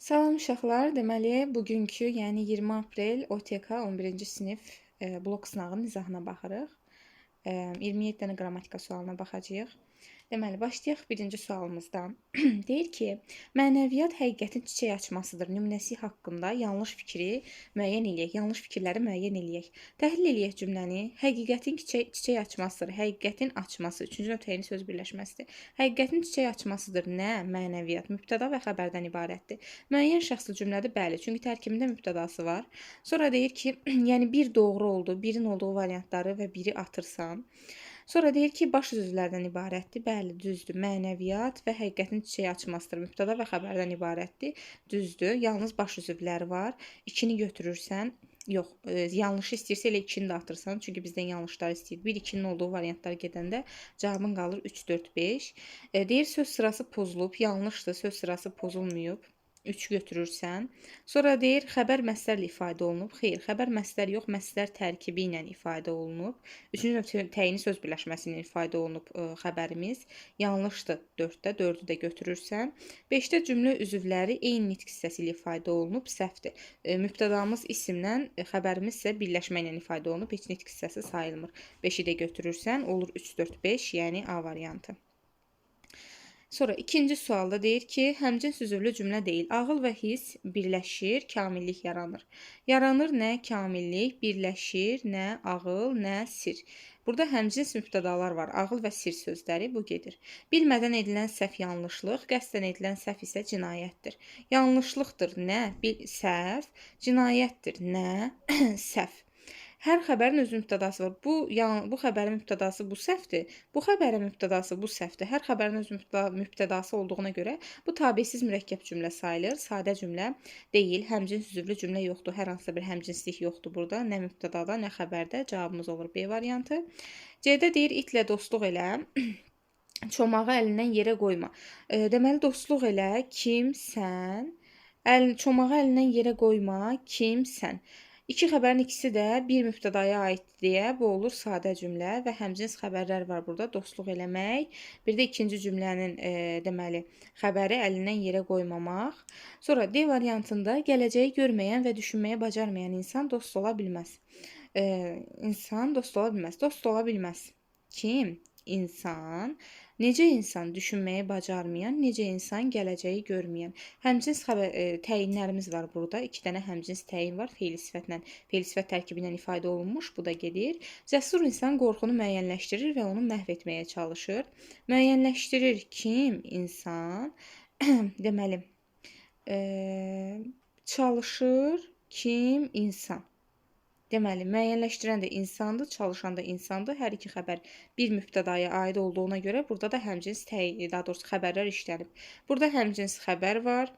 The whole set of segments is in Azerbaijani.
Salam uşaqlar, deməli bugünkü, yəni 20 aprel OTK 11-ci sinif blok sınağının izahına baxırıq. 27 dənə qrammatika sualına baxacağıq. Deməli, başlayaq birinci sualımızdan. Deyir ki, mənəviyyat həqiqətin çiçək açmasıdır nümunəsi haqqında yanlış fikri müəyyən eləyək, yanlış fikirləri müəyyən eləyək. Təhlil eləyək cümləni. Həqiqətin çiçək açmasıdır. Həqiqətin açması. Üçüncü nöqtəyinin söz birləşməsidir. Həqiqətin çiçək açmasıdır nə? Mənəviyyat. Mübtəda və xəbərdən ibarətdir. Müəyyən şəxsli cümlədir, bəli. Çünki tərkibində mübtədası var. Sonra deyir ki, yəni bir doğru oldu, birin olduğu variantları və biri atırsan. Sonra deyir ki, baş üzvlərdən ibarətdir. Bəli, düzdür. Mənəviyyat və həqiqətin çiçək açmasıdır. Mübtəda və xəbərdən ibarətdir. Düzdür. Yalnız baş üzvləri var. 2-ni götürürsən, yox, yanlışı istəyirsə elə 2-ni də atırsan. Çünki bizdən yanlışlar istəyir. 1, 2-nin olduğu variantlar gedəndə cavabın qalır 3, 4, 5. Deyir söz sırası pozulub. Yanlışdır. Söz sırası pozulmayıb. 3 götürürsən. Sonra deyir, xəbər məsdərlə ifadə olunub. Xeyr, xəbər məsdər yox, məsdər tərkibi ilə ifadə olunub. Üçüncü nöqtəyini söz birləşməsi ilə ifadə olunub xəbərimiz. Yanlışdır 4-də, 4-ü də götürürsən. 5-də cümlə üzvləri eyni nitq hissəsi ilə ifadə olunub. Səhvdir. Mübtədamız isimlə, xəbərimiz isə birləşmə ilə ifadə olunub. Heç nitq hissəsi sayılmır. 5-i də götürürsən, olur 3, 4, 5, yəni A variantı. Sonra ikinci sualda deyir ki, həmcins üzvlü cümlə deyil. Ağıl və hiss birləşir, kamillik yaranır. Yaranır nə kamillik, birləşir nə ağıl, nə sir. Burada həmcins mübtədalar var. Ağıl və sir sözləri bu gedir. Bilmədən edilən səhv yanlışlıq, qəsdən edilən səhv isə cinayətdir. Yanlışlıqdır nə? Səhv, cinayətdir nə? Səhv. Hər xəbərin öz mübtədası var. Bu xəbərin mübtədası bu səhvdir. Bu xəbərin mübtədası bu səhvdir. Hər xəbərin öz mübtədası olduğuna görə bu tabesiz mürəkkəb cümlə sayılır. Sadə cümlə deyil. Həmcins üzvlü cümlə yoxdur. Hər hansısa bir həmcinslik yoxdur burada. Nə mübtədada, nə xəbərdə. Cavabımız olur B variantı. C-də deyir itlə dostluq elə. Çomağı əlindən yerə qoyma. Deməli dostluq elə kimsən. Çomağı əlindən yerə qoyma kimsən. İki xəbərin ikisi də bir mübtədaya aiddir deyə bu olur sadə cümlə və həmcins xəbərlər var burada. Dostluq eləmək. Bir də ikinci cümlənin deməli xəbəri əlindən yerə qoymamaq. Sonra D variantında gələcəyi görməyən və düşünməyə bacarmayan insan dost ola bilməz. İnsan dost ola bilməz. Dost ola bilməz. Kim? İnsan. Necə insan düşünməyi bacarmayan, necə insan gələcəyi görməyən. Həmcins təyinlərimiz var burada. 2 dənə həmcins təyin var. Fe'li sifət tərkibi ilə ifadə olunmuş. Bu da gedir. Cəsur insan qorxunu müəyyənləşdirir və onu məhv etməyə çalışır. Müəyyənləşdirir kim? İnsan. Deməli, çalışır kim? İnsan. Deməli, müəyyənləşdirən də insandır, çalışan da insandır. Hər iki xəbər bir mübtədaya aid olduğuna görə burada da həmcins daha doğrusu xəbərlər işlənib. Burada həmcins xəbər var.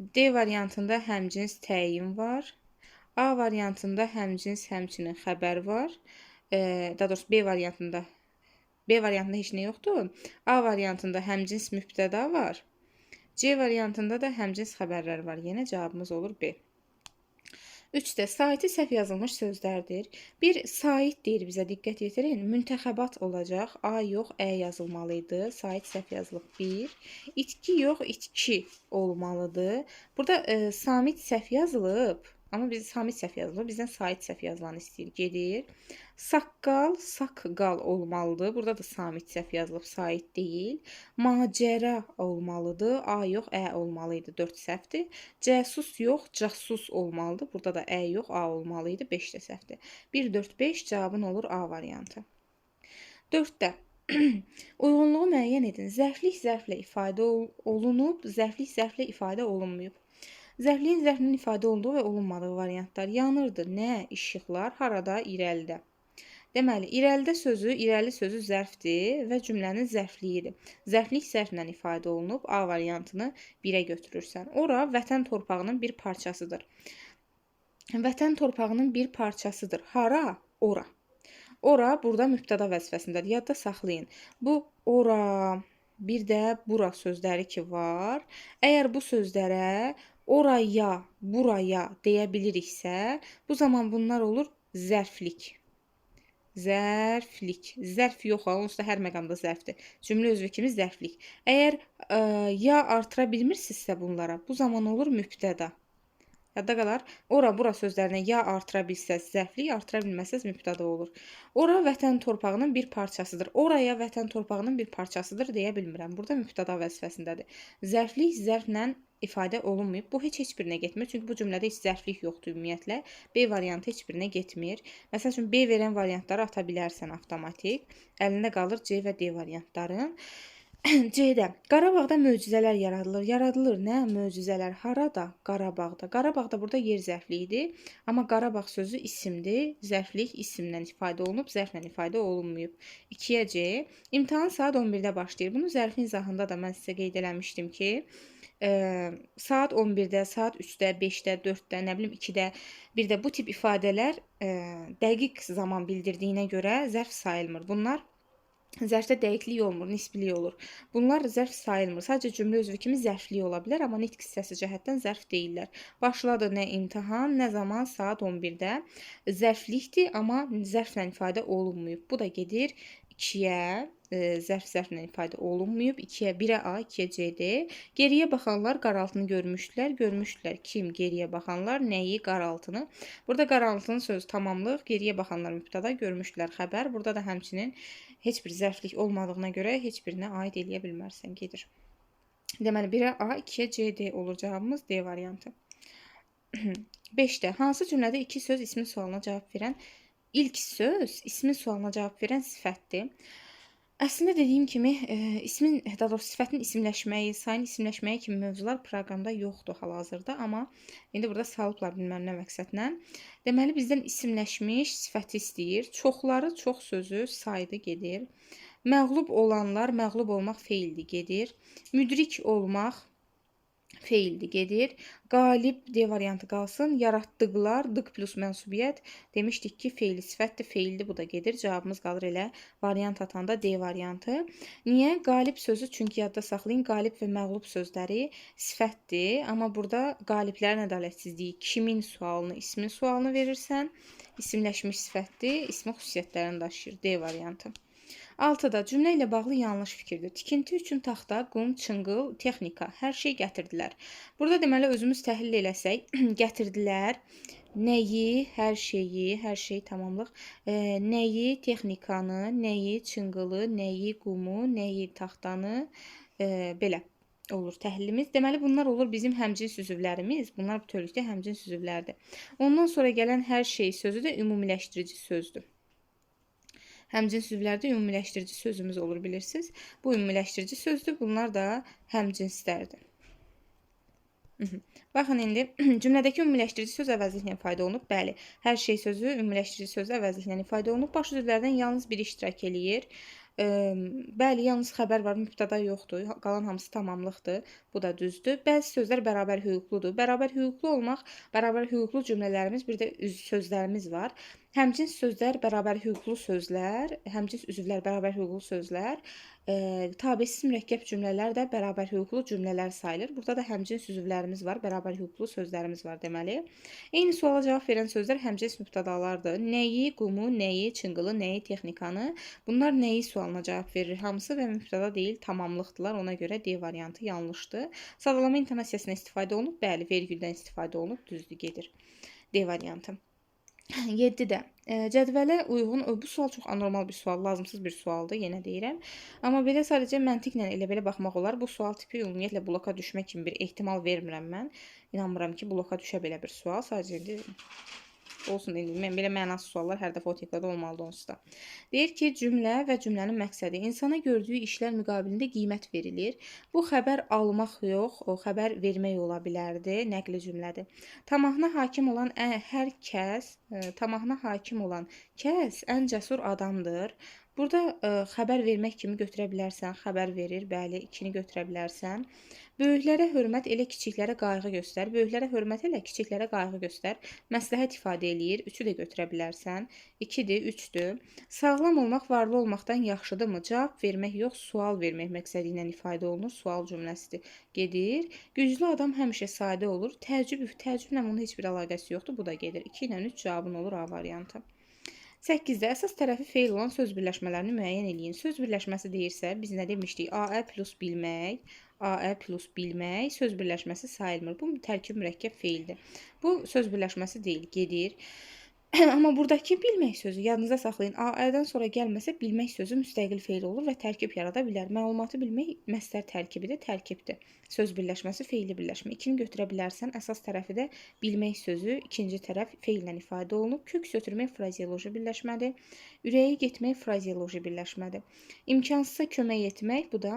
D variantında həmcins təyin var. A variantında həmcins həmçinin xəbər var. Daha doğrusu B variantında heç nə yoxdur. A variantında həmcins mübtəda var. C variantında da həmcins xəbərlər var. Yenə cavabımız olur B. 3-də saiti səhv yazılmış sözlərdir. Bir sait deyir bizə, diqqət yetirin. Müntəxəbat olacaq. A yox, ə yazılmalıydı. Sait səhv yazılıb 1. İtki yox, itki olmalıdır. Burada samit səhv yazılıb. Amma samit səhv yazılıb. Bizdən sait səhv yazılanı istəyir. Gedir. Saqqal, saqqal olmalıdır. Burada da samit səhv yazılıb. Sait deyil. Macəra olmalıdır. A yox, ə olmalıydı. 4 səhvdir. Cəsus yox, casus olmalıdır. Burada da ə yox, a olmalıydı. 5 də səhvdir. 1, 4, 5 cavabın olur A variantı. 4-də uyğunluğu müəyyən edin. Zərflik zərflə ifadə olunub, zərflik zərflə ifadə olunmayıb. Zərfliyin zərfinin ifadə olduğu və olunmadığı variantlar yanırdır. Nə? İşıqlar. Harada? İrəlidə. Deməli, irəli sözü zərfdir və cümlənin zərfliyidir. Zərflik zərflə ifadə olunub. A variantını 1-ə götürürsən. Ora vətən torpağının bir parçasıdır. Vətən torpağının bir parçasıdır. Hara? Ora. Ora burada mübtəda vəzifəsindədir. Yadda saxlayın. Bu ora, bir də bura sözləri ki var. Əgər bu sözlərə oraya, buraya deyə biliriksə, bu zaman bunlar olur zərflik. Zərflik. Zərf yox ha, onsuz da hər məqamda zərfdir. Cümlə özü kimi zərflik. Əgər ya artıra bilmirsinizsə bunlara, bu zaman olur mübtəda. Yadda qalar. Ora, bura sözlərinə ya artıra bilsəz zərflik, artıra bilməsəz mübtəda olur. Ora vətən torpağının bir parçasıdır. Oraya vətən torpağının bir parçasıdır deyə bilmirəm. Burada mübtəda vəzifəsindədir. Zərflik zərflə ifadə olunmayıb. Bu heç birinə getmir. Çünki bu cümlədə heç zərflik yoxdur ümumiyyətlə. B variantı heç birinə getmir. Məsəl üçün B verən variantları ata bilərsən avtomatik. Əlində qalır C və D variantları. C-də Qarabağda möcüzələr yaradılır. Yaradılır nə? Möcüzələr harada? Qarabağda. Qarabağda burada yer zərfliyidir. Amma Qarabağ sözü isimdir. Zərflik isimlə ifadə olunub, zərflə ifadə olunmayıb. 2-yə C. İmtahan saat 11-də başlayır. Bunu zərfin izahında da mən sizə qeyd eləmişdim ki, saat 11-də, saat 3-də, 5-də, 4-də, nə bilim 2-də, bir də bu tip ifadələr dəqiq zaman bildirdiyinə görə zərf sayılmır. Bunlar zərfdə dəqiqlik olmur, nisbilik olur. Bunlar zərf sayılmır. Sadəcə cümlə özü kimi zərflik ola bilər, amma nitq hissəsi cəhətdən zərf deyirlər. Başladı nə imtahan, nə zaman? Saat 11-də. Zərflikdir, amma zərflə ifadə olunmayıb. Bu da gedir 2-yə. Zərflə ifadə olunmayıb. 2-yə 1-ə A, 2-yə C-D. Geriyə baxanlar qaraltını görmüşdülər. Görmüşdülər kim? Geriyə baxanlar nəyi? Qaraltını. Burada qaraltının sözü tamamlıq, geriyə baxanlar mübtəda, görmüşdülər xəbər. Burada da həmçinin heç bir zərflik olmadığına görə heç birinə aid eləyə bilmərsən, gedir. Deməli 1-ə A, 2-yə C-D olur cavabımız D variantı. 5-də hansı cümlədə iki söz ismin sualına cavab verən ilk söz ismin sualına cavab verən sifətdir? Əslində dediyim kimi, daha doğrusu sifətin isimləşməyi, sayın isimləşməyi kimi mövzular proqramda yoxdur hal-hazırda, amma indi burada salıblar bilməm nə məqsədlə. Deməli, bizdən isimləşmiş sifəti istəyir. Çoxları, çox sözü, saydı gedir. Məğlub olanlar, məğlub olmaq feildir, gedir. Müdrik olmaq feildir, gedir. Qalib D variantı qalsın. Yaratdıqlar, dıq plus mənsubiyyət. Demişdik ki, feili sifətdir, feildir, bu da gedir. Cavabımız qalır elə variant atanda D variantı. Niyə? Qalib sözü, çünki yadda saxlayın, qalib və məğlub sözləri sifətdir. Amma burada qaliblərin ədalətsizliyi, kimin sualını, ismin sualını verirsən, isimləşmiş sifətdir, ismi xüsusiyyətlərini daşıyır. D variantı. 6-da cümlə ilə bağlı yanlış fikirdir. Tikinti üçün taxta, qum, çınqıl, texnika, hər şey gətirdilər. Burada deməli özümüz təhlil eləsək, gətirdilər nəyi, hər şey tamamlıq, nəyi, texnikanı, nəyi, çınqılı, nəyi, qumu, nəyi, taxtanı, belə olur təhlilimiz. Deməli bunlar olur bizim həmcins üzvlərimiz. Bunlar bütövlükdə həmcins üzvlərdir. Ondan sonra gələn hər şey sözü də ümumiləşdirici sözdür. Həmcins üzvlərdə ümumiləşdirici sözümüz olur, bilirsiniz. Bu ümumiləşdirici sözdür. Bunlar da həmcinslərdir. Baxın indi cümlədəki ümumiləşdirici söz əvəzliklə ifadə olunub. Bəli, hər şey sözü ümumiləşdirici söz əvəzliklə ifadə olunub. Baş sözlərdən yalnız biri iştirak eləyir. Bəli, yalnız xəbər var, mübtəda yoxdur. Qalan hamısı tamamlıqdır. Bu da düzdür. Bəzi sözlər bərabər hüquqludur. Bərabər hüquqlu olmaq, bərabər hüquqlu cümlələrimiz, bir də sözlərimiz var. Həmcins sözlər bərabər hüquqlu sözlər, həmcins üzvlər bərabər hüquqlu sözlər, tabesiz mürəkkəb cümlələr də bərabər hüquqlu cümlələr sayılır. Burada da həmcins üzvlərimiz var, bərabər hüquqlu sözlərimiz var deməli. Eyni suala cavab verən sözlər həmcins mübtədalardır. Nəyi, qumu, nəyi, çınqılı, nəyi, texnikanı. Bunlar nəyi sualına cavab verir hamısı və mübtəda deyil, tamamlıqdırlar. Ona görə D variantı yanlışdır. Sadalama intonasiyasına istifadə olunub, bəli, vergüldən istifadə olunub, düzdür, gedir. D variantı. 7-də cədvələ uyğun, bu sual çox anormal bir sual, lazımsız bir sualdır, yenə deyirəm. Amma belə sadəcə məntiqlə elə-belə baxmaq olar. Bu sual tipi ümumiyyətlə bloka düşmək kimi bir ehtimal vermirəm mən. İnanmıram ki, bloka düşə belə bir sual. Sadəcə indi olsun, indi belə mənasız suallar hər dəfə OTK-da olmalıdır onsuz da. Deyir ki, cümlə və cümlənin məqsədi insana gördüyü işlər müqabilində qiymət verilir. Bu xəbər almaq yox, o xəbər vermək ola bilərdi, nəqli cümlədir. Tamahına hakim olan kəs ən cəsur adamdır. Burada xəbər vermək kimi götürə bilərsən, xəbər verir, bəli, 2-ni götürə bilərsən. Böyüklərə hörmət elə kiçiklərə qayğı göstər. Böyüklərə hörmət elə kiçiklərə qayğı göstər. Məsləhət ifadə eləyir. 3-ü də götürə bilərsən. 2-dir, 3-dür. Sağlam olmaq varlı olmaqdan yaxşıdırmı? Cavab vermək yox, sual vermək məqsədi ilə ifadə olunur. Sual cümləsidir. Gedir. Güclü adam həmişə sadə olur. Təəccüblə bunun heç bir əlaqəsi yoxdur. Bu da gedir. 2 ilə 3 cavabın olur A variantı. 8-də əsas tərəfi feil olan söz birləşmələrini müəyyən eləyin. Söz birləşməsi deyirsə, biz nə demişdik? AE plus bilmək, AE plus bilmək söz birləşməsi sayılmır. Bu tərkib mürəkkəb feildir. Bu söz birləşməsi deyil, gedir. Amma buradakı bilmək sözü yadınıza saxlayın. AE-dən sonra gəlməsə bilmək sözü müstəqil feil olur və tərkib yarada bilər. Məlumatı bilmək məstər tərkibidir, tərkibdir. Söz birləşməsi feilli birləşmə. 2-ni götürə bilərsən. Əsas tərəfi də bilmək sözü, ikinci tərəf feillə ifadə olunub. Kök götürmək frazeoloji birləşmədir. Ürəyi getmək frazeoloji birləşmədir. İmkansızsa kömək etmək, bu da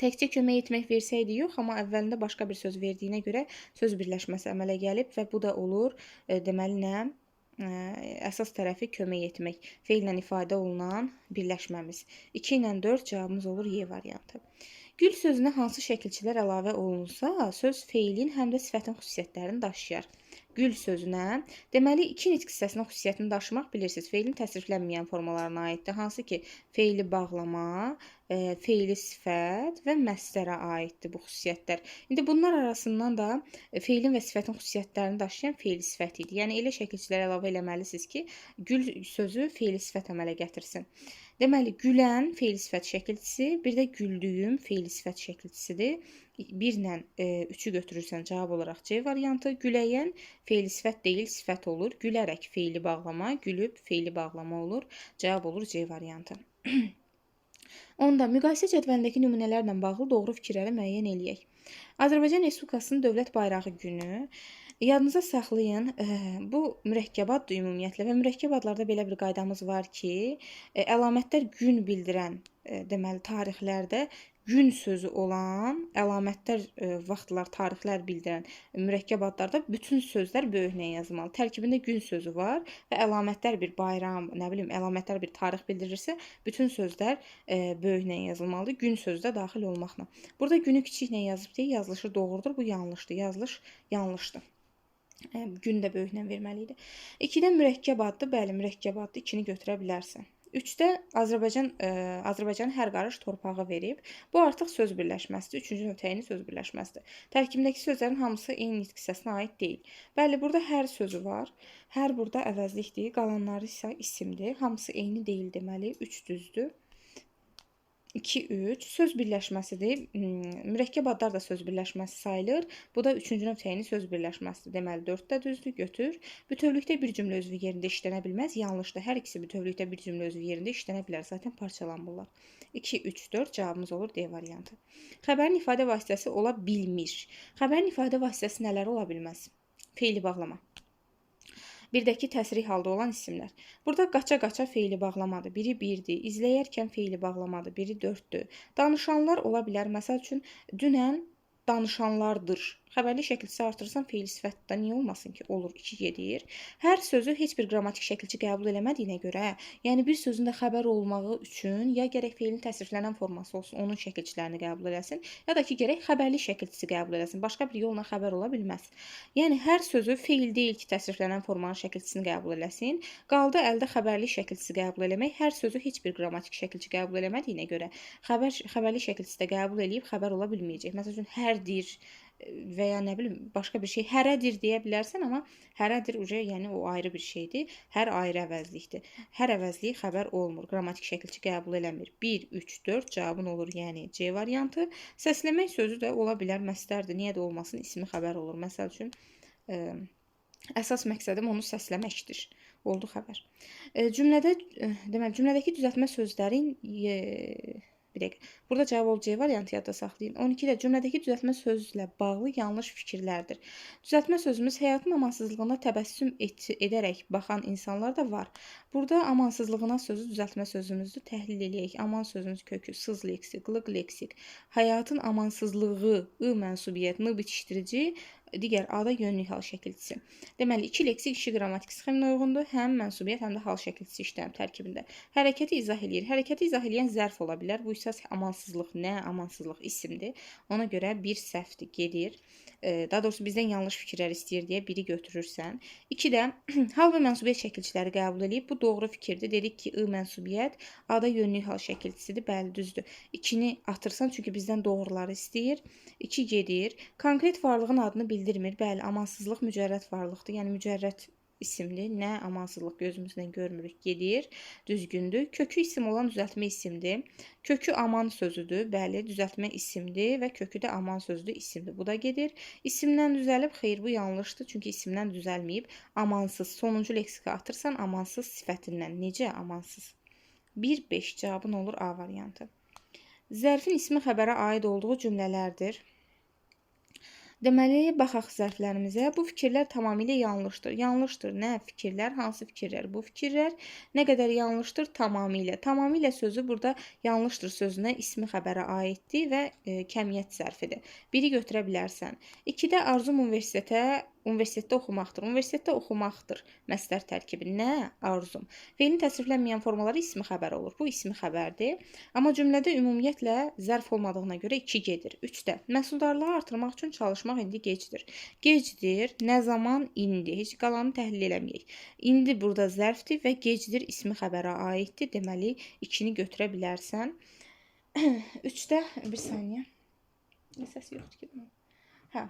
təkcə kömək etmək versəydi yox, amma əvvəlində başqa bir söz verdiyinə görə söz birləşməsi əmələ gəlib və bu da olur. Deməli nə? Əsas tərəfi kömək etmək, feillə ifadə olunan birləşməmiz. 2 ilə 4 cavabımız olur Y variantı. Gül sözünə hansı şəkilçilər əlavə olunsa, söz feilin həm də sifətin xüsusiyyətlərini daşıyar. Gül sözünə, deməli, 2 nitq hissəsinin xüsusiyyətini daşımaq bilirsiniz. Feilin təsriflənməyən formalarına aiddir. Hansı ki, feili bağlama, feili sifət və məstərə aiddir bu xüsusiyyətlər. İndi bunlar arasından da feilin və sifətin xüsusiyyətlərini daşıyan feili sifət idi. Yəni, elə şəkilçilər əlavə eləməlisiniz ki, gül sözü feili sifət əmələ gətirsin. Deməli, gülən feil sifət şəkilçisi, bir də güldüyüm feil sifət şəkilçisidir. 1 ilə 3-ü götürürsən cavab olaraq C variantı. Güləyən feil sifət deyil, sifət olur. Gülərək feili bağlama, gülüb feili bağlama olur. Cavab olur C variantı. Onda müqayisə cədvəlindəki nümunələrlə bağlı doğru fikirləri müəyyən eləyək. Azərbaycan Respublikasının dövlət bayrağı günü. Yadınıza saxlayın, bu mürəkkəb addır ümumiyyətlə və mürəkkəb adlarda belə bir qaydamız var ki, əlamətlər gün bildirən, deməli, tarixlərdə gün sözü olan, əlamətlər, vaxtlar, tarixlər bildirən mürəkkəb adlarda bütün sözlər böyüklə yazılmalı. Tərkibində gün sözü var və əlamətlər bir bayram, nə bilim, əlamətlər bir tarix bildirirsə, bütün sözlər böyüklə yazılmalıdır. Gün sözü də daxil olmaqla. Burada günü kiçiklə yazıb deyə yazılışı doğrudur. Bu yanlışdır. Yazılış yanlışdır. Gün də böyüklə verməli idi. 2-də mürəkkəb addır. Bəli, mürəkkəb addır. 2-ni götürə bilərsən. 3-də Azərbaycan hər qarış torpağı verib. Bu artıq söz birləşməsidir. 3-cü nöqtəyinin söz birləşməsidir. Tərkibindəki sözlərin hamısı eyni nitq hissəsinə aid deyil. Bəli, burada hər sözü var. Hər burada əvəzlikdir. Qalanları isə isimdir. Hamısı eyni deyil deməli. 3 düzdür. 2-3 söz birləşməsidir. Mürəkkəb adlar da söz birləşməsi sayılır. Bu da 3-cü nöqtəyinin söz birləşməsidir. Deməli 4 də düzdür, götür. Bütövlükdə bir cümlə özü yerində işlənə bilməz. Yanlışdır. Hər ikisi bütövlükdə bir cümlə özü yerində işlənə bilər. Zaten parçalanmırlar. 2, 3, 4 cavabımız olur D variantı. Xəbərin ifadə vasitəsi ola bilmir. Xəbərin ifadə vasitəsi nələr ola bilməz? Feili bağlama. Birdəki təsrih halda olan isimlər. Burada qaça-qaça feili bağlamadır. Biri 1-dir. İzləyərkən feili bağlamadır. Biri 4-dür. Danışanlar ola bilər. Məsəl üçün, dünən danışanlardır. Xəbərli şəkilçisi artırırsan feil sifətdə niyə olmasın ki? Olur, 2 gedir. Hər sözü heç bir qrammatik şəkilçi qəbul eləmədiyinə görə, yəni bir sözün də xəbər olmağı üçün ya gərək feilin təsriflənən forması olsun, onun şəkilçilərini qəbul eləsin, ya da ki, gərək xəbərli şəkilçisi qəbul eləsin. Başqa bir yolla xəbər ola bilməz. Yəni hər sözü feil deyil ki, təsriflənən formanın şəkilçisini qəbul eləsin. Qaldı əldə xəbərli şəkilçisi qəbul eləmək. Hər sözü heç bir qrammatik şəkilçi qəbul eləmədiyinə görə xəbərli şəkilçisi də qəbul eləyib xəbər ola bilməyəcək. Məsəl üçün hərdir və ya nə bilim başqa bir şey hərədir deyə bilərsən, amma hərədir yəni o ayrı bir şeydir. Hər ayrı əvəzlikdir. Hər əvəzlik xəbər olmur. Qrammatik şəkilçi qəbul eləmir. 1, 3, 4 cavabın olur, yəni C variantı. Səsləmək sözü də ola bilər, məstərdir. Niyə də olmasın, ismi xəbər olur. Məsəl üçün əsas məqsədim onu səsləməkdir. Oldu xəbər. Deməli cümlədəki düzəltmə sözlərin bir dəqiqə. Burada cavab ol C variantı yadda saxlayın. 12-də cümlədəki düzəltmə sözlə bağlı yanlış fikirlərdir. Düzəltmə sözümüz həyatın amansızlığına təbəssüm edərək baxan insanlar da var. Burada amansızlığına sözü düzəltmə sözümüzdür. Təhlil eləyək. Aman sözümüz kökü, sız leksik, qlıq leksik. Həyatın amansızlığı, ı mənsubiyyət, n bitişdirici, digər A-da yönlük hal şəkilçisi. Deməli, 2 leksik 2 qrammatik sxeminə uyğundur. Həm mənsubiyyət, həm də hal şəkilçisi işlənib tərkibində. Hərəkəti izah eləyir. Hərəkəti izah eləyən zərf ola bilər. Bu isə amansızlıq nə? Amansızlıq isimdir. Ona görə bir səhvdir, gedir. Daha doğrusu bizdən yanlış fikirlər istəyir deyə biri götürürsən. 2-də hal və mənsubiyyət şəkilçiləri qəbul edib. Bu doğru fikirdir. Dedik ki, I mənsubiyyət, A-da yönlük hal şəkilçisidir. Bəli, düzdür. 2-ni atırsan, çünki bizdən doğruları istəyir. 2 gedir. Konkret varlığın adını bildirmir. Bəli, amansızlıq mücərrəd varlıqdır. Yəni mücərrəd isimdir. Nə amansızlıq gözümüzlə görmürük, gedir. Düzgündür. Kökü isim olan düzəltmə isimdir. Kökü aman sözüdür. Bəli, düzəltmə isimdir və kökü də aman sözüdür, isimdir. Bu da gedir. İsimdən düzəlib, xeyr, bu yanlışdır. Çünki isimdən düzəlməyib. Amansız. Sonuncu leksikaya atırsan amansız sifətindən. Necə amansız? 1-5 cavabın olur A variantı. Zərfin ismi xəbərə aid olduğu cümlələrdir. Deməli, baxaq zərflərimizə. Bu fikirlər tamamilə yanlışdır. Yanlışdır. Nə fikirlər? Hansı fikirlər? Bu fikirlər nə qədər yanlışdır? Tamamilə. Tamamilə sözü burada yanlışdır sözünə ismi xəbərə aiddir və kəmiyyət zərfidir. Biri götürə bilərsən. 2-də arzum universitetdə oxumaqdır. Universitetdə oxumaqdır. Məsdər tərkibi. Nə? Arzum. Feilin təsriflənməyən formaları ismi xəbər olur. Bu ismi xəbərdir. Amma cümlədə ümumiyyətlə zərf olmadığına görə 2 gedir. 3-də məhsuldarlığı artırmaq üçün çalışmaq indi gecdir. Gecdir. Nə zaman? İndi. Heç qalanı təhlil eləməyək. İndi burada zərfdir və gecdir ismi xəbərə aiddir. Deməli 2-ni götürə bilərsən. 3-də bir saniyə. Səs yoxdur ki. Hə.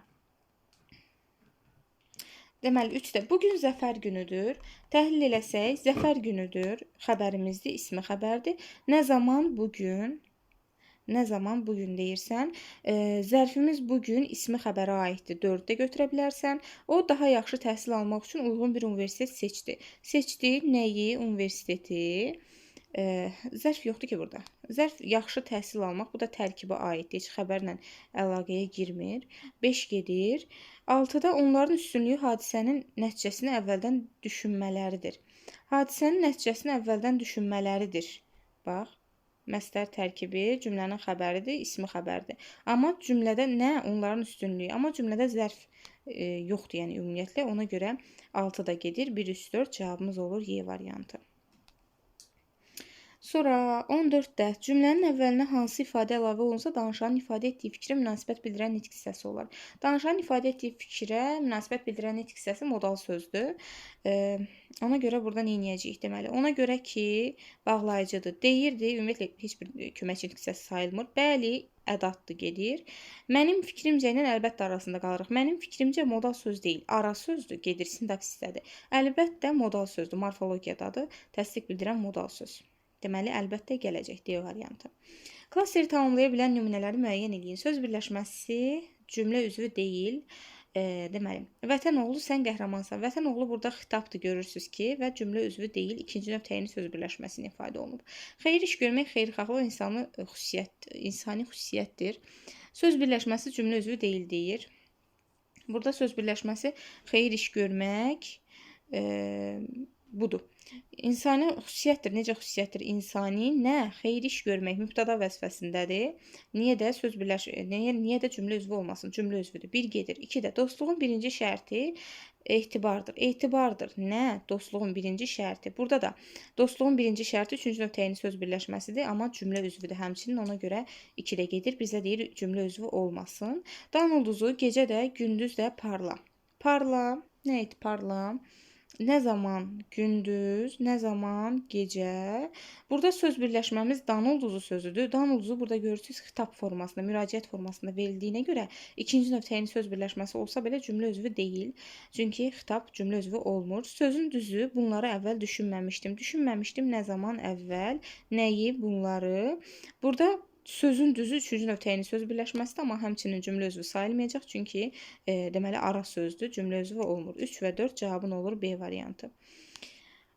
Deməli 3-də bugün zəfər günüdür. Təhlil eləsək, zəfər günüdür. Xəbərimizdir, ismi xəbərdir. Nə zaman? Bugün. Nə zaman? Bugün deyirsən. Zərfimiz bugün ismi xəbərə aiddir. 4-də götürə bilərsən. O daha yaxşı təhsil almaq üçün uyğun bir universitet seçdi. Seçdi nəyi? Universiteti. Zərf yoxdur ki burada. Zərf yaxşı təhsil almaq, bu da tərkibə aiddir. Heç xəbərlə əlaqəyə girmir. 5 gedir. 6-da onların üstünlüyü hadisənin nəticəsini əvvəldən düşünmələridir. Hadisənin nəticəsini əvvəldən düşünmələridir. Bax, məsdər tərkibi cümlənin xəbəridir, ismi xəbərdir. Amma cümlədə nə? Onların üstünlüyü. Amma cümlədə zərf yoxdur, yəni ümumiyyətlə. Ona görə 6-da gedir. 1-3-4 cavabımız olur Y variantı. Sonra 14-də cümlənin əvvəlinə hansı ifadə əlavə olunsa danışanın ifadə etdiyi fikrə münasibət bildirən nitq hissəsi olar. Danışanın ifadə etdiyi fikrə münasibət bildirən nitq hissəsi modal sözdür. Ona görə burada nə edəcəyik deməli? Ona görə ki, bağlayıcıdır. Deyirdi, ümumiyyətlə heç bir köməkçi nitq hissəsi sayılmır. Bəli, ədatdır gedir. Mənim fikrimcə ilə əlbəttə arasında qalırıq. Mənim fikrimcə modal söz deyil, ara sözdür, gedir, sintaks hissədir. Əlbəttə modal sözdür, morfologiyadadır, təsdiq bildirən modal söz. Deməli, əlbəttə gələcək D variantı. Klasteri tamamlaya bilən nümunələri müəyyən edin. Söz birləşməsi cümlə üzvü deyil. Deməli, vətən oğlu sən qəhrəmansan. Vətən oğlu burada xitabdır görürsüz ki və cümlə üzvü deyil. İkinci növ təyini söz birləşməsini ifadə olunub. Xeyir iş görmək, xeyirxahlıq insani xüsusiyyətdir. Söz birləşməsi cümlə üzvü deyil deyir. Burada söz birləşməsi xeyir iş görmək budur. İnsani xüsusiyyətdir. Necə xüsusiyyətdir? İnsani nə? Xeyir iş görmək mübtəda vəzifəsindədir. Niyə də cümlə üzvü olmasın? Cümlə üzvüdür. 1 gedir. 2-də dostluğun birinci şərti etibardır. Etibardır. Nə? Dostluğun birinci şərti. Burada da dostluğun birinci şərti 3-cü növ təyini söz birləşməsidir, amma cümlə üzvüdür həmçinin. Ona görə 2-də gedir. Bizə deyir cümlə üzvü olmasın. Dan ulduzu gecə də, gündüz də parla. Parla. Nə et? Parla. Nə zaman gündüz, nə zaman gecə. Burada söz birləşməmiz dan ulduzu sözüdür. Dan ulduzu burada görürsünüz xitab formasında, müraciət formasında verildiyinə görə ikinci növ təyini söz birləşməsi olsa belə cümlə üzvü deyil. Çünki xitab cümlə üzvü olmur. Sözün düzü bunları əvvəl düşünməmişdim. Düşünməmişdim nə zaman əvvəl, nəyi, bunları. Burada sözün düzü 3-cü növ təyini söz birləşməsidir, amma həmçinin cümlə üzvü sayılmayacaq. Çünki deməli ara sözdür, cümlə üzvü olmur. 3 və 4 cavabın olur B variantı.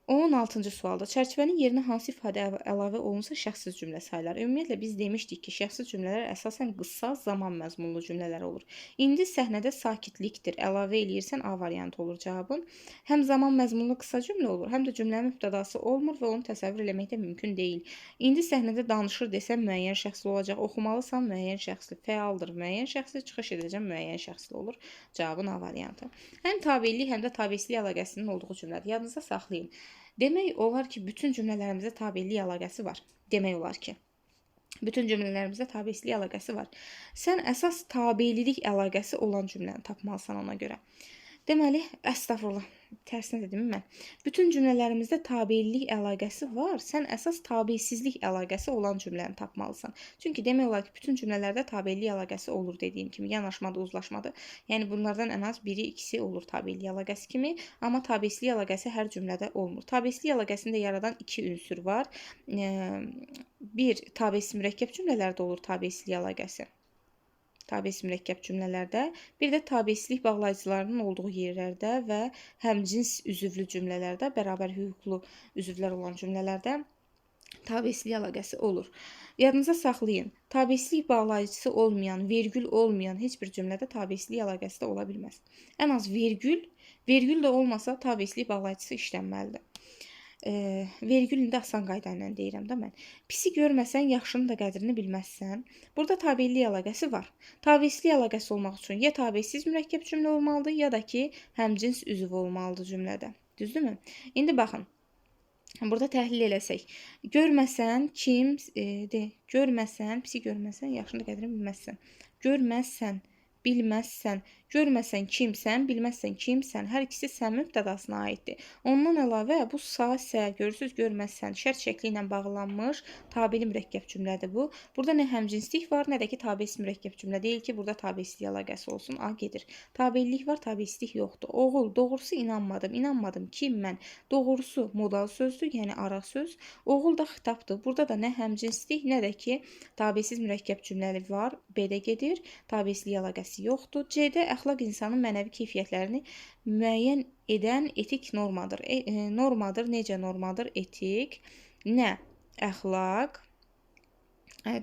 16-cı sualda çərçivənin yerinə hansı ifadə əlavə olunsa şəxsiz cümlə sayılar. Ümumiyyətlə biz demişdik ki, şəxsiz cümlələr əsasən qısa, zaman məzmunlu cümlələr olur. İndi səhnədə sakitlikdir. Əlavə eləyirsən A variantı olur cavabın. Həm zaman məzmunlu qısa cümlə olur, həm də cümlənin mübtədası olmur və onu təsəvvür eləmək də mümkün deyil. İndi səhnədə danışır desəm müəyyən şəxsli olacaq. Oxumalısan müəyyən şəxsli, fəaldır müəyyən şəxsli, çıxış edəcəm müəyyən şəxsli olur. Cavabın A variantı. Həm tabeillik, həm də tabeçilik əlaqəsinin olduğu cümlədir. Yadınızda saxlayın. Demək olar ki, bütün cümlələrimizdə tabeillik əlaqəsi var. Demək olar ki, bütün cümlələrimizdə tabeçilik əlaqəsi var. Sən əsas tabeililik əlaqəsi olan cümləni tapmalısan ona görə. Deməli, əstəğfurullah, tərsinə dedim mən. Bütün cümlələrimizdə tabelilik əlaqəsi var. Sən əsas tabesizlik əlaqəsi olan cümləni tapmalısan. Çünki demək olar ki, bütün cümlələrdə tabelilik əlaqəsi olur dediyim kimi, yanaşmadı, uzlaşmadı. Yəni bunlardan ən az biri, ikisi olur tabelilik əlaqəsi kimi, amma tabesizlik əlaqəsi hər cümlədə olmur. Tabesizlik əlaqəsini də yaradan iki ünsür var. Bir, tabesiz mürəkkəb cümlələrdə olur tabesizlik əlaqəsi. Tabesiz mürəkkəb cümlələrdə, bir də tabesizlik bağlayıcılarının olduğu yerlərdə və həmcins üzvlü cümlələrdə, bərabər hüquqlu üzvlər olan cümlələrdə tabesizlik əlaqəsi olur. Yadınıza saxlayın, tabesizlik bağlayıcısı olmayan, vergül olmayan heç bir cümlədə tabesizlik əlaqəsi də ola bilməz. Ən az vergül də olmasa tabesizlik bağlayıcısı işlənməlidir. Vergülünü də asan qayda ilə deyirəm də mən. Pisi görməsən, yaxşının da qədrini bilməzsən. Burada tabelilik əlaqəsi var. Tabesizlik əlaqəsi olmaq üçün ya tabesiz mürəkkəb cümlə olmalıdır, ya da ki, həmcins üzv olmalıdır cümlədə. Düzdürmü? İndi baxın. Burada təhlil eləsək. Görməsən, görməsən, pisi görməsən, yaxşının da qədrini bilməzsən. Görməzsən, bilməzsən, görməsən kimsən, bilməzsən kimsən. Hər ikisi sən mübtədasına aiddir. Ondan əlavə bu sə, görürsüz, görməzsən şərt şəkli ilə bağlanmış tabeli mürəkkəb cümlədir bu. Burada nə həmcinslik var, nə də ki tabesiz mürəkkəb cümlə deyil ki, burada tabesizlik əlaqəsi olsun. A gedir. Tabelilik var, tabesizlik yoxdur. Oğul, doğrusu inanmadım. İnanmadım. Kim mən? Doğrusu modal sözdür, yəni araq söz. Oğul da xitabdır. Burada da nə həmcinslik, nə də ki tabesiz mürəkkəb cümləli var. B-də gedir. Tabesizlik əlaqəsi yoxdur. C-də əxlaq insanın mənəvi keyfiyyətlərini müəyyən edən etik normadır. Normadır, necə normadır? Etik, nə? Əxlaq.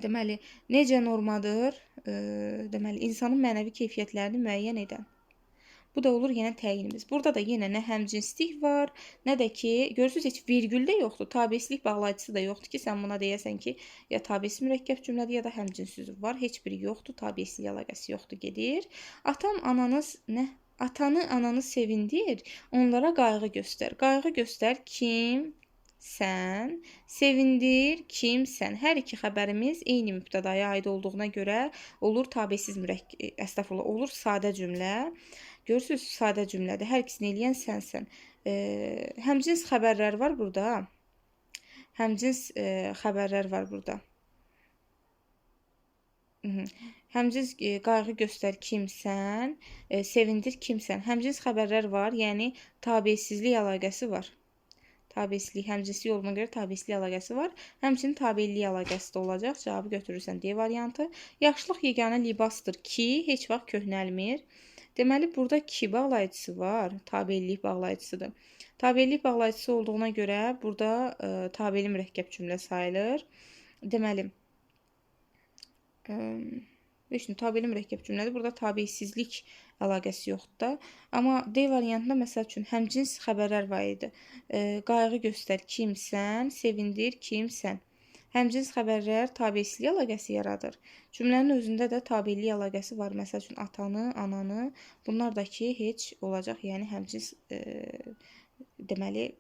Deməli, necə normadır? Deməli, insanın mənəvi keyfiyyətlərini müəyyən edən. Bu da olur yenə təyinimiz. Burada da yenə nə həmcinslik var, nə də ki, görürsünüz, heç virgül də yoxdur. Tabesizlik bağlayıcısı da yoxdur ki, sən buna deyəsən ki, ya tabesiz mürəkkəb cümlədir, ya da həmcins üzv var. Heç biri yoxdur, tabesizlik əlaqəsi yoxdur, gedir. Atanı, ananı sevindir, onlara qayğı göstər. Qayğı göstər kim? Sən. Sevindir, kimsən. Hər iki xəbərimiz eyni mübtədaya aid olduğuna görə olur tabesiz olur sadə cümlə. Görürsünüz, sadə cümlədir. Hər ikisini eləyən sənsən. Həmcins xəbərlər var burada. Həmcins xəbərlər var burada. Həmcins qayğı göstər kimsən, sevindir kimsən. Həmcins xəbərlər var, yəni tabesizlik əlaqəsi var. Tabesizlik, həmcinslik olduğuna görə tabesizlik əlaqəsi var. Həmçinin tabelilik əlaqəsi də olacaq. Cavabı götürürsən D variantı. Yaxşılıq yeganə libasdır ki, heç vaxt köhnəlmir. Deməli, burada ki bağlayıcısı var. Tabelilik bağlayıcısıdır. Tabelilik bağlayıcısı olduğuna görə burada tabeli mürəkkəb cümlə sayılır. Deməli, tabeli mürəkkəb cümlədir. Burada tabesizlik əlaqəsi yoxdur da. Amma D variantında məsəl üçün həmcins xəbərlər var idi. Qayğı göstər kimsən, sevindir kimsən. Həmcins xəbərlər tabesizlik əlaqəsi yaradır. Cümlənin özündə də tabelilik əlaqəsi var. Məsəl üçün atanı, ananı, bunlar da ki heç olacaq. Yəni həmcins deməli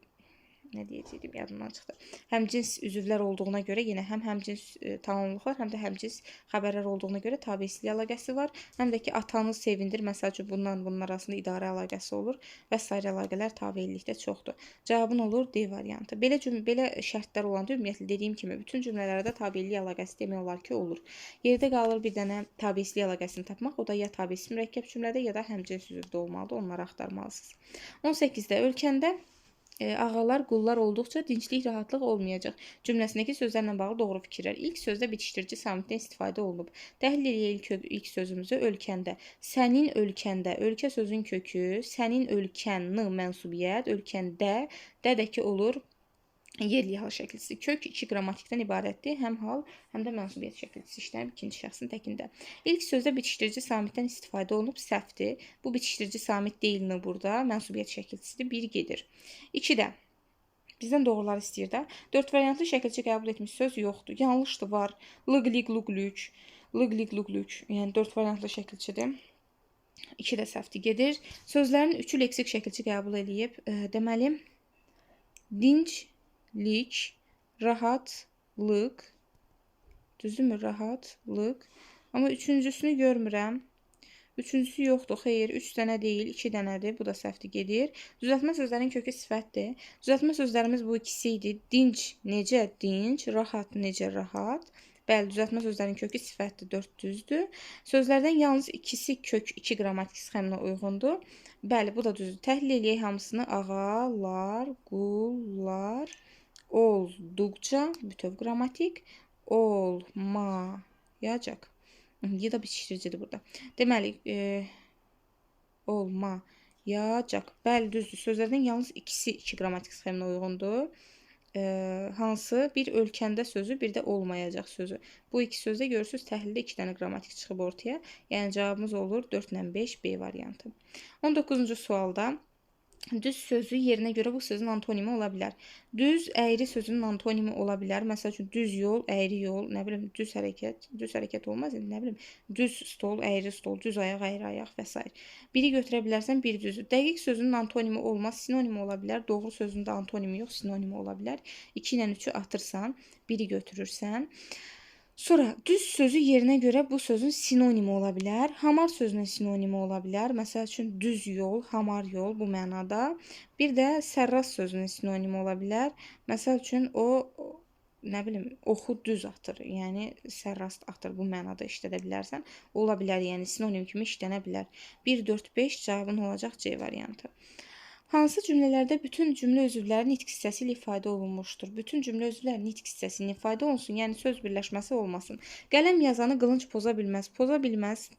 nə deyəcəydim, yadımdan çıxdı. Həmcins üzvlər olduğuna görə yenə həm həmcins tamamlıqlar, həm də həmcins xəbərlər olduğuna görə tabesizlik əlaqəsi var. Həm də ki, atanı sevindir, məsəl üçün bunun arasında idarə əlaqəsi olur və sair əlaqələr tabelilikdə çoxdur. Cavabın olur D variantı. Belə şərtlər olanda ümumiyyətlə dediyim kimi bütün cümlələrdə tabelilik əlaqəsi demək olar ki, olur. Yerdə qalır bir dənə tabesizlik əlaqəsini tapmaq. O da ya tabesiz mürəkkəb cümlədə, ya da həmcins üzvdə olmalıdır. Onları axtarmalısınız. 18-də ölkəndə ağalar, qullar olduqca dinclik, rahatlıq olmayacaq. Cümləsindəki sözlərlə bağlı doğru fikirlər. İlk sözdə bitişdirici samitdən istifadə olunub. Təhlil eləyək ilk sözümüzü ölkəndə. Sənin ölkəndə, ölkə sözün kökü, sənin ölkən-ı mənsubiyyət, ölkəndə, dədəki olur yerli hal şəklisi. Kök 2 qrammatikdən ibarətdir. Həm hal, həm də mənsubiyyət şəklisi işlənib ikinci şəxsin təkində. İlk sözdə bitişdirici samitdən istifadə olunub səhvdir. Bu bitişdirici samit deyilmi burada? Mənsubiyyət şəklisidir. 1 gedir. 2-də bizdən doğrular istəyir də. 4 variantlı şəkilçi qəbul etmiş söz yoxdur. Yanlışdır, var. Lıqlik, luqlük. Lıqlik, luqlük. Yəni 4 variantlı şəkilçidir. 2 də səhvdir, gedir. Sözlərin 3-ü leksik şəkilçi qəbul edib. Deməli, dinclik, rahatlıq, düzdürmü? Rahatlıq. Amma üçüncüsünü görmürəm. Üçüncüsü yoxdur. Xeyr, 3 dənə deyil, 2 dənədir. Bu da səhvdir, gedir. Düzəltmə sözlərin kökü sifətdir. Düzəltmə sözlərimiz bu ikisi idi. Dinc necə dinc, rahat necə rahat. Bəli, düzəltmə sözlərin kökü sifətdir, 4 düzdür. Sözlərdən yalnız ikisi kök 2 qrammatik sxeminə uyğundur. Bəli, bu da düzdür. Təhlil eləyək hamısını. Ağalar, qullar, olduqca, bütöv qrammatik, olmayacaq. Ya da bitişdiricidir burada. Deməli, olmayacaq. Bəli, düzdür. Sözlərdən yalnız ikisi 2 qrammatik sxeminə uyğundur. Hansı? Bir ölkəndə sözü, bir də olmayacaq sözü. Bu iki sözdə görürsünüz, təhlildə 2 dənə qrammatik çıxıb ortaya. Yəni cavabımız olur 4 ilə 5 B variantı. 19-cu sualda düz sözü yerinə görə bu sözün antonimi ola bilər. Düz, əyri sözünün antonimi ola bilər. Məsəl üçün, düz yol, əyri yol, nə bilim, düz hərəkət olmaz, nə bilim, düz stol, əyri stol, düz ayaq, əyri ayaq və s. Biri götürə bilərsən, biri düzü. Dəqiq sözünün antonimi olmaz, sinonimi ola bilər. Doğru sözün də antonimi yox, sinonimi ola bilər. 2 ilə 3-ü atırsan, biri götürürsən. Sonra düz sözü yerinə görə bu sözün sinonimi ola bilər. Hamar sözünün sinonimi ola bilər. Məsəl üçün düz yol, hamar yol bu mənada. Bir də sərrast sözünün sinonimi ola bilər. Məsəl üçün o nə bilim, oxu düz atır. Yəni sərrast atır bu mənada işlədə bilərsən. Ola bilər, yəni sinonim kimi işlənə bilər. 1 4 5 cavabın olacaq C variantı. Hansı cümlələrdə bütün cümlə üzvləri nitq hissəsi ilə ifadə olunmuşdur? Bütün cümlə üzvləri nitq hissəsi ilə ifadə olunsun, yəni söz birləşməsi olmasın. Qələm yazanı qılınc poza bilməz. Poza bilməz.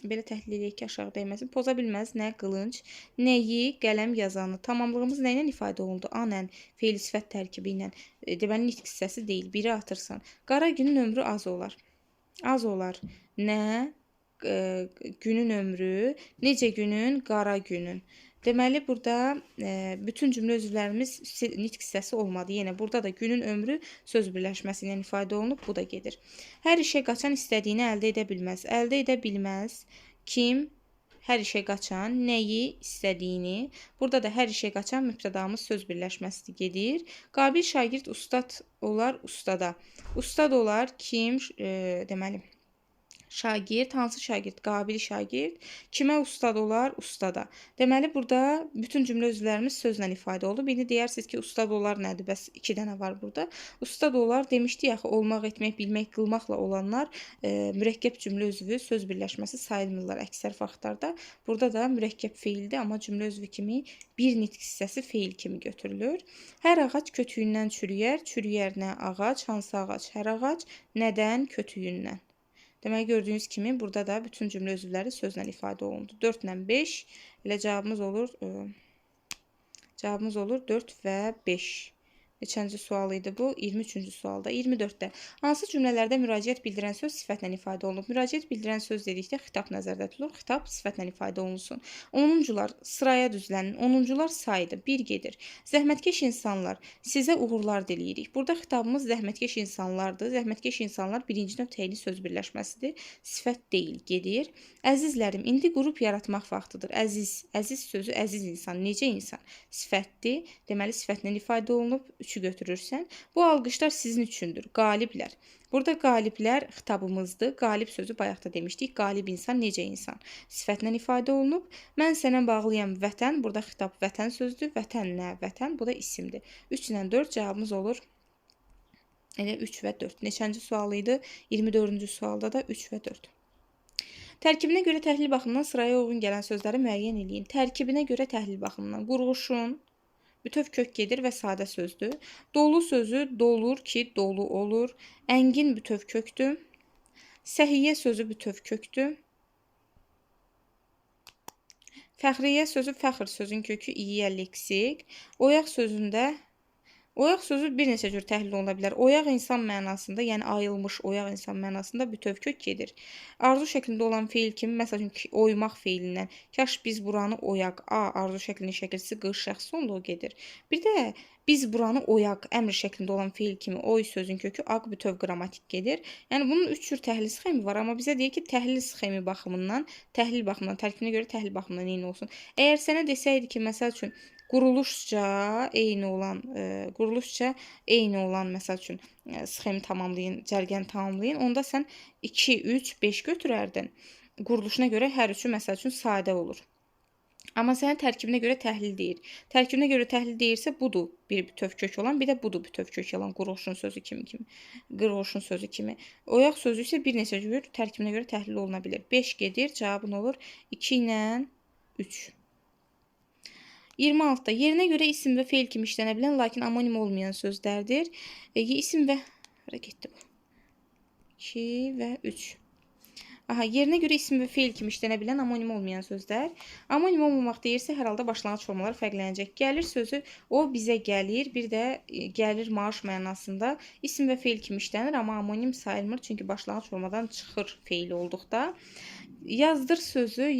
Belə təhlil edək ki, aşağı dəyməsin. Poza bilməz nə qılınc, nəyi qələm yazanı. Tamamlığımız nə ilə ifadə olundu? Anən, feil sifət tərkibi ilə. Deməli nitq hissəsi deyil. Biri atırsan. Qara günün ömrü az olar. Az olar. Nə? Günün ömrü. Necə günün? Qara günün. Deməli, burada bütün cümlə üzvlərimiz nitq hissəsi olmadı. Yenə burada da günün ömrü söz birləşməsi ilə ifadə olunub, bu da gedir. Hər işə qaçan istədiyini əldə edə bilməz. Əldə edə bilməz. Kim? Hər işə qaçan, nəyi? İstədiyini. Burada da hər işə qaçan mübtədamız söz birləşməsi gedir. Qabil şagird ustad olar ustada. Ustad olar kim? Deməli, şagird, hansı şagird? Qabil şagird. Kimə ustad olar? Ustada. Deməli, burada bütün cümlə üzvlərimiz sözlə ifadə oldu. Birini deyərsiniz ki, ustad olar nədir? Bəs 2 dənə var burada. Ustad olar demişdik axı, olmaq, etmək, bilmək, qılmaqla olanlar mürəkkəb cümlə üzvü söz birləşməsi sayılmırlar əksər vaxtlarda. Burada da mürəkkəb feildir, amma cümlə üzvü kimi bir nitq hissəsi feil kimi götürülür. Hər ağac kötüyündən çürüyər. Çürüyər nə ağac? Hansı ağac? Hər ağac. Nədən? Kötüyündən. Deməli, gördüyünüz kimi burada da bütün cümlə üzvləri sözlə ifadə olundu. 4 ilə 5 elə cavabımız olur 4 və 5. Neçənci sual idi bu? 23-cü sualda. 24-də. Hansı cümlələrdə müraciət bildirən söz sifətlə ifadə olunub? Müraciət bildirən söz dedikdə xitab nəzərdə tutulur. Xitab sifətlə ifadə olunsun. 10-cular sıraya düzlənin. 10-cular saydı. 1 gedir. Zəhmətkeş insanlar, sizə uğurlar diləyirik. Burada xitabımız zəhmətkeş insanlardır. Zəhmətkeş insanlar birinci növ təyinli söz birləşməsidir. Sifət deyil, gedir. Əzizlərim, indi qrup yaratmaq vaxtıdır. Əziz sözü əziz insan. Necə insan? Sifətdir. Deməli, sifətlə ifadə olunub. 3-ü götürürsən. Bu alqışlar sizin üçündür. Qaliblər. Burada qaliblər xitabımızdır. Qalib sözü bayaqda demişdik. Qalib insan necə insan? Sifətlə ifadə olunub. Mən sənə bağlıyam vətən. Burada xitab vətən sözdür. Vətən nə? Vətən. Bu da isimdir. 3 ilə 4 cavabımız olur. Elə 3 və 4. Neçənci sual idi? 24-cü sualda da 3 və 4. Tərkibinə görə təhlil baxımından sıraya uyğun gələn sözləri müəyyən eləyin. Tərkibinə görə təhlil baxımından qurğuşun, bütöv kök gedir və sadə sözdür. Dolu sözü dolur ki, dolu olur. Əngin bütöv kökdür. Səhiyyə sözü bütöv kökdür. Fəxriyyə sözü fəxr sözün kökü iyyə leksik. Oyaq sözündə oyaq sözü bir neçə cür təhlil oluna bilər. Oyaq insan mənasında, yəni ayılmış oyaq insan mənasında bütöv kök gedir. Arzu şəklində olan feil kimi, məsəl üçün oymaq feilindən, kaş biz buranı oyaq, arzu şəklinin şəkilçisi qış şəxs sonluğu gedir. Bir də biz buranı oyaq, əmr şəklində olan feil kimi oy sözün kökü aq bütöv qrammatik gedir. Yəni bunun 3 cür təhlil sxemi var, amma bizə deyir ki, təhlil sxemi baxımından, tərkibinə görə təhlil baxımından eyni olsun. Əgər sənə desəydi ki, məsəl üçün quruluşca eyni olan məsəl üçün sxemi tamamlayın, cərgəni tamamlayın. Onda sən 2, 3, 5 götürərdin. quruluşuna görə hər üçü məsəl üçün sadə olur. Amma sənə tərkibinə görə təhlil deyir. Tərkibinə görə təhlil deyirsə, budur bir bütöv kök olan, bir də budur bütöv kök olan quruluşun sözü kimi. Quruluşun sözü kimi. Oyaq sözü isə bir neçə cür tərkibinə görə təhlil oluna bilir. 5 gedir, cavabın olur 2 ilə 3. 26-da yerinə görə isim və feil kimi işlənə bilən, lakin amonim olmayan sözlərdir. İsim və... Hara getdi bu? 2 və 3. Aha, yerinə görə isim və feil kimi işlənə bilən amonim olmayan sözlər. Amonim olmamaq deyirsə, hər halda başlanğıc formalar fərqlənəcək. Gəlir sözü o bizə gəlir, bir də gəlir maaş mənasında isim və feil kimi işlənir, amma amonim sayılmır, çünki başlanğıc formadan çıxır feil olduqda. Yazdır sözü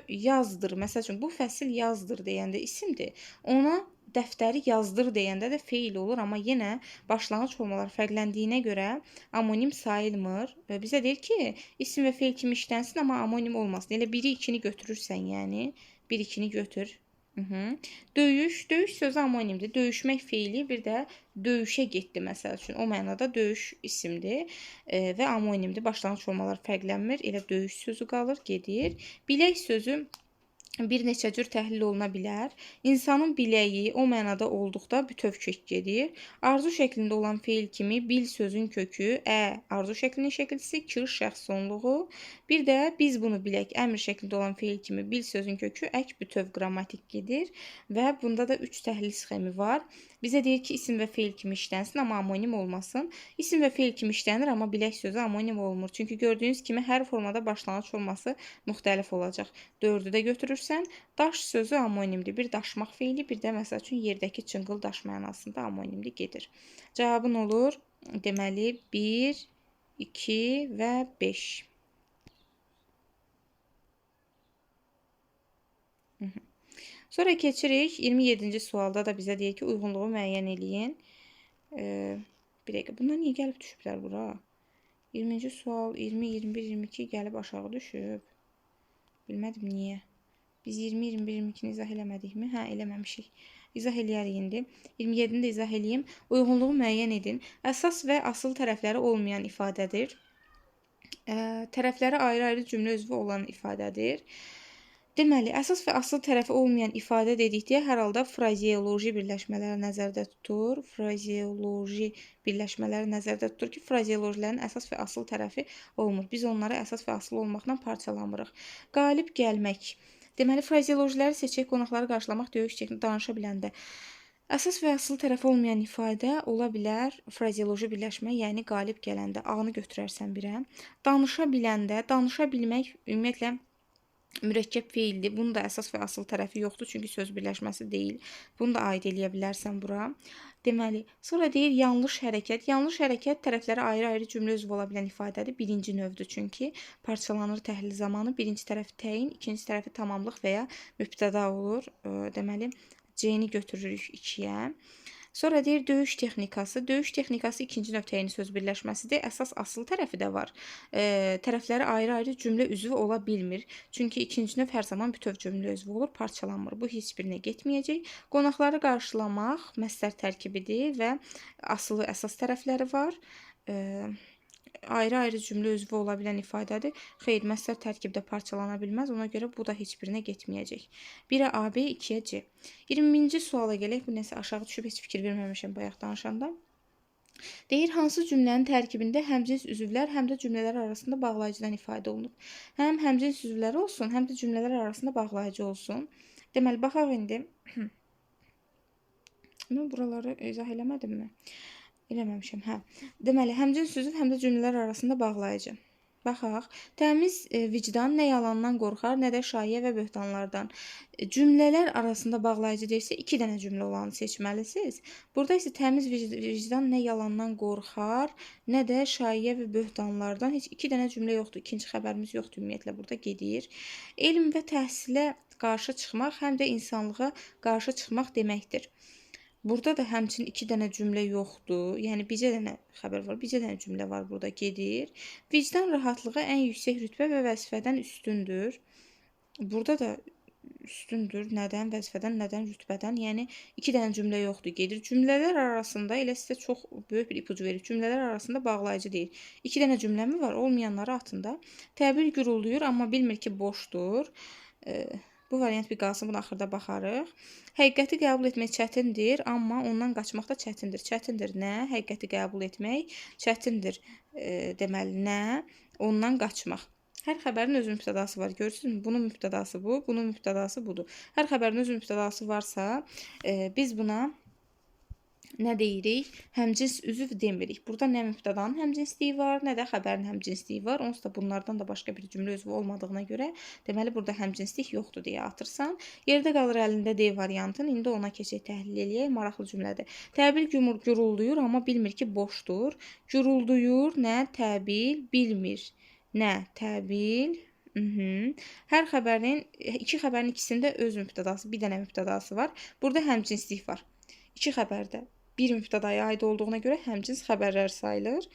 yazdır. Məsəl üçün, bu fəsil yazdır deyəndə isimdir. Ona dəftəri yazdır deyəndə də feil olur, amma yenə başlanğıc formalar fərqləndiyinə görə amonim sayılmır. Bizə deyir ki, isim və feil kimi işlənsin, amma amonim olmasın. Elə 1-i 2-ni götürürsən, yəni 1-2-ni götür. Döyüş sözü amonimdir. Döyüşmək feili, bir də döyüşə getdi məsəl üçün. O mənada döyüş isimdir və amonimdir. Başlanğıc formalar fərqlənmir. Elə döyüş sözü qalır, gedir. Bilək sözü bir neçə cür təhlil oluna bilər. İnsanın biləyi o mənada olduqda bütöv kök gedir. Arzu şəklində olan feil kimi bil sözün kökü, arzu şəklinin şəkilçisi, k şəxs sonluğu. Bir də biz bunu bilək əmr şəklində olan feil kimi bil sözün kökü, ək bütöv qrammatik gedir və bunda da 3 təhlil sxemi var. Bizə deyir ki, isim və feil kimi işlənsin, amma amonim olmasın. İsim və feil kimi işlənir, amma bilək sözü amonim olmur. Çünki gördüyünüz kimi hər formada başlanğıc forması müxtəlif olacaq. 4-ü də götürürsən, daş sözü amonimdir. Bir daşmaq feili, bir də məsəl üçün yerdəki çınqıl daş mənasında amonimdir, gedir. Cavabın olur, deməli 1, 2 və 5. Sonra keçirik 27-ci sualda da bizə deyir ki, uyğunluğu müəyyən eləyin. Bir dəqiqə, bunlar niyə gəlib düşüblər bura? 20-ci sual 20, 21, 22 gəlib aşağı düşüb. Bilmədim niyə. Biz 20, 21, 22-ni izah eləmədikmi? Hə, eləməmişik. İzah eləyərik indi. 27-ni də izah eləyim. Uyğunluğu müəyyən edin. Əsas və asıl tərəfləri olmayan ifadədir. Tərəfləri ayrı-ayrı cümlə üzvü olan ifadədir. Deməli, əsas və asıl tərəfi olmayan ifadə dedikdə hər halda frazeoloji birləşmələri nəzərdə tutur. Frazeoloji birləşmələri nəzərdə tutur ki, frazeolojilərin əsas və asıl tərəfi olmur. Biz onları əsas və asıl olmaqla parçalamırıq. Qalib gəlmək. Deməli, frazeolojiləri seçək, qonaqları qarşılamaq, döyüş şəklində danışa biləndə. Əsas və asıl tərəfi olmayan ifadə ola bilər frazeoloji birləşmə, yəni qalib gələndə. A-nı götürərsən birə. Danışa biləndə, danışa bilmək ümumiyyətlə mürəkkəb feildir. Bunun da əsas və asıl tərəfi yoxdur, çünki söz birləşməsi deyil. Bunu da aid eləyə bilərsən bura. Deməli, sonra deyir yanlış hərəkət. Yanlış hərəkət tərəfləri ayrı-ayrı cümlə üzvü ola bilən ifadədir. Birinci növdür, çünki parçalanır təhlil zamanı. Birinci tərəfi təyin, ikinci tərəfi tamamlıq və ya mübtəda olur. Deməli, C-ni götürürük 2-yə. Sonra deyir döyüş texnikası. Döyüş texnikası ikinci növ təyini söz birləşməsidir. Əsas asıl tərəfi də var. Tərəfləri ayrı-ayrı cümlə üzvü ola bilmir. Çünki ikinci növ hər zaman bütöv cümlə üzvü olur, parçalanmır. Bu heç birinə getməyəcək. Qonaqları qarşılamaq məstər tərkibidir və asılı əsas tərəfləri var. Ayrı-ayrı cümlə üzvü ola bilən ifadədir. Xeyr, məstər tərkibdə parçalana bilməz. Ona görə bu da heç birinə getməyəcək. 1-ə A, B, 2-yə C. 20-ci suala gələk. Bu nəsə aşağı düşüb, heç fikir verməmişəm bayaq danışanda. Deyir, hansı cümlənin tərkibində həmcins üzvlər, həm də cümlələr arasında bağlayıcıdan ifadə olunub. Həm həmcins üzvlər olsun, həm də cümlələr arasında bağlayıcı olsun. Deməli, baxaq indi. Mən buraları izah eləmədimmi? Eləməmişəm, hə. Deməli, həmcins üzv, həm də cümlələr arasında bağlayıcı. Baxaq, təmiz vicdan nə yalandan qorxar, nə də şayiə və böhtanlardan. Cümlələr arasında bağlayıcı deyirsə, 2 dənə cümlə olanı seçməlisiniz. Burada isə təmiz vicdan nə yalandan qorxar, nə də şayiə və böhtanlardan. Heç 2 dənə cümlə yoxdur. İkinci xəbərimiz yoxdur, ümumiyyətlə burada gedir. Elm və təhsilə qarşı çıxmaq, həm də insanlığa qarşı çıxmaq deməkdir. Burada da həmçinin 2 dənə cümlə yoxdur. Yəni, bircə dənə xəbər var, bircə dənə cümlə var burada, gedir. Vicdan rahatlığı ən yüksək rütbə və vəzifədən üstündür. Burada da üstündür, nədən, vəzifədən, nədən, rütbədən. Yəni 2 dənə cümlə yoxdur. Gedir cümlələr arasında elə sizə çox böyük bir ipucu verir. Cümlələr arasında bağlayıcı deyil. 2 dənə cümləmi var, olmayanları atın da. Təbil gurulduyur, amma bilmir ki, boşdur. Bu variant bir qalsın, bunu axırda baxarıq. Həqiqəti qəbul etmək çətindir, amma ondan qaçmaq da çətindir. Çətindir nə? Həqiqəti qəbul etmək çətindir. Deməli nə? Ondan qaçmaq. Hər xəbərin öz mübtədası var. Görürsünüzmü? Bunun mübtədası bu, bunun mübtədası budur. Hər xəbərin öz mübtədası varsa, biz buna nə deyirik? Həmcins üzv demirik. Burada nə mübtədanın həmcinsliyi var, nə də xəbərin həmcinsliyi var. Onsuz da bunlardan da başqa bir cümlə üzvü olmadığına görə, deməli burada həmcinslik yoxdur deyə atırsan. Yerdə qalır əlində D variantın. İndi ona keçək, təhlil eləyək. Maraqlı cümlədir. Təbil gurulduyur, amma bilmir ki, boşdur. Gurulduyur, nə? Təbil, bilmir. Nə? Təbil. Hər xəbərin, iki xəbərin ikisində öz mübtədası, bir dənə mübtədası var. Burada həmcinslik var. İki xəbərdə bir mübtədaya aid olduğuna görə həmcins xəbərlər sayılır.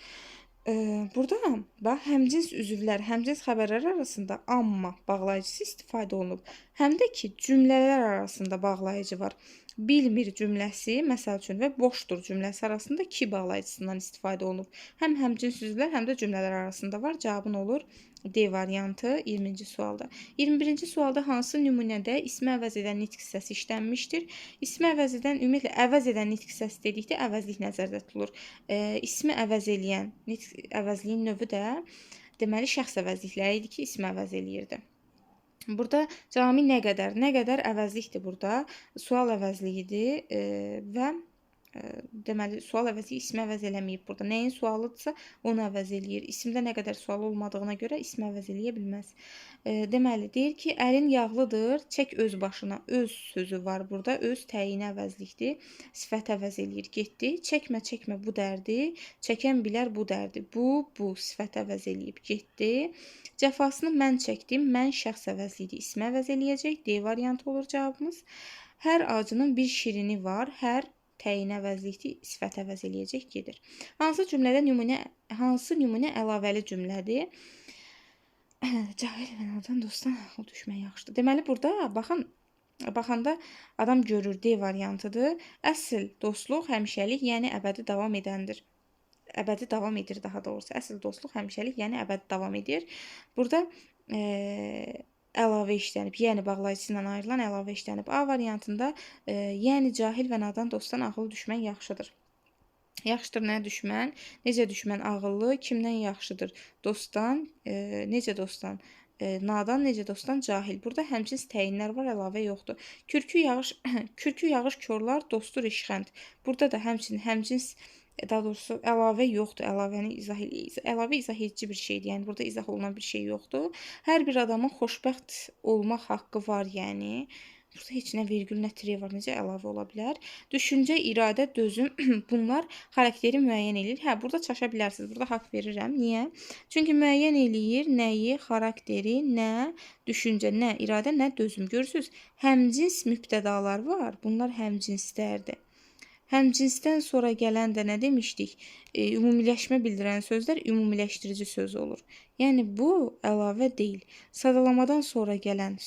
Burada bax, həmcins üzvlər, həmcins xəbərlər arasında amma bağlayıcısı istifadə olunub. Həm də ki, cümlələr arasında bağlayıcı var. Bilmir cümləsi, məsəl üçün, və boşdur cümləsi arasında ki bağlayıcısından istifadə olunub. Həm həmcins üzvlər, həm də cümlələr arasında var. Cavabın olur D variantı 20-ci sualda. 21-ci sualda hansı nümunədə ismi əvəz edən nitq hissəsi işlənmişdir? İsmi əvəz edən, ümumiyyətlə əvəz edən nitq hissəsi dedikdə əvəzlik nəzərdə tutulur. İsmi əvəz eləyən nitq əvəzliyin növü də deməli şəxs əvəzlikləri idi ki, ismi əvəz eləyirdi. Burada cəmi nə qədər əvəzlikdir burada. Sual əvəzliyidir və deməli sual əvəzi ismi əvəz eləməyib burada. Nəyin sualıdırsa onu əvəz eləyir. İsimdə nə qədər sual olmadığına görə ismi əvəz eləyə bilməz. Deməli deyir ki, əlin yağlıdır, çək öz başına. Öz sözü var burada. Öz təyini əvəzlikdir. Sifət əvəz eləyir, getdi. Çəkmə, çəkmə bu dərdi. Çəkən bilər bu dərdi. Bu sifət əvəz eləyib, getdi. Cəfasını mən çəkdim. Mən şəxs əvəzliyidir. İsmi əvəz eləyəcək. D variantı olur cavabımız. Hər acının bir şirini var. Hər təyin əvəzlikdir, sifət əvəz eləyəcək, gedir. Hansı nümunə əlavəli cümlədir? Cahil və nadan dostdan ağıl düşmək yaxşıdır. Deməli, burada baxanda adam görür, D variantıdır. Əsl dostluq həmişəlik, yəni əbədi davam edəndir. Əbədi davam edir daha doğrusu. Əsl dostluq həmişəlik, yəni əbədi davam edir. Burada əlavə işlənib, yəni bağlayıcısı ilə ayrılan əlavə işlənib. A variantında, yəni cahil və nadan dostdan ağıl düşmək yaxşıdır. Yaxşıdır nə düşmən? Necə düşmən? Ağıllı. Kimdən yaxşıdır? Dostdan. Necə dostdan? Nadan, necə dostdan? Cahil. Burada həmcins təyinlər var, əlavə yoxdur. Kürkü yağış korlar, dostdur işxənd. Burada da həmcins daha doğrusu əlavə yoxdur. Əlavə izah edici bir şeydir. Yəni burada izah olunan bir şey yoxdur. Hər bir adamın xoşbəxt olmaq haqqı var, yəni. Burada heç nə virgül, nə tire var. Necə əlavə ola bilər? Düşüncə, iradə, dözüm bunlar xarakteri müəyyən edir. Burada çaşa bilərsiniz. Burada haqq verirəm. Niyə? Çünki müəyyən eləyir nəyi? Xarakteri, nə? Düşüncə, nə? İradə, nə? Dözüm. Görürsünüz? Həmcins mübtədalar var. Bunlar həmcinslərdir. Həmcinsdən sonra gələn də nə demişdik? Ümumiləşmə bildirən sözlər ümumiləşdirici söz olur. Yəni bu əlavə deyil. Sadalamadan sonra gələn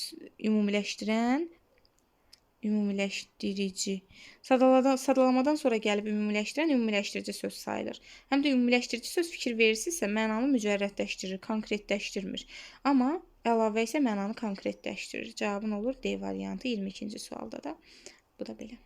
ümumiləşdirici. Sadalamadan sonra gəlib ümumiləşdirən ümumiləşdirici söz sayılır. Həm də ümumiləşdirici söz fikir verirsinizsə mənanı mücərrədləşdirir, konkretləşdirmir. Amma əlavə isə mənanı konkretləşdirir. Cavabın olur D variantı 22-ci sualda da. Bu da belə.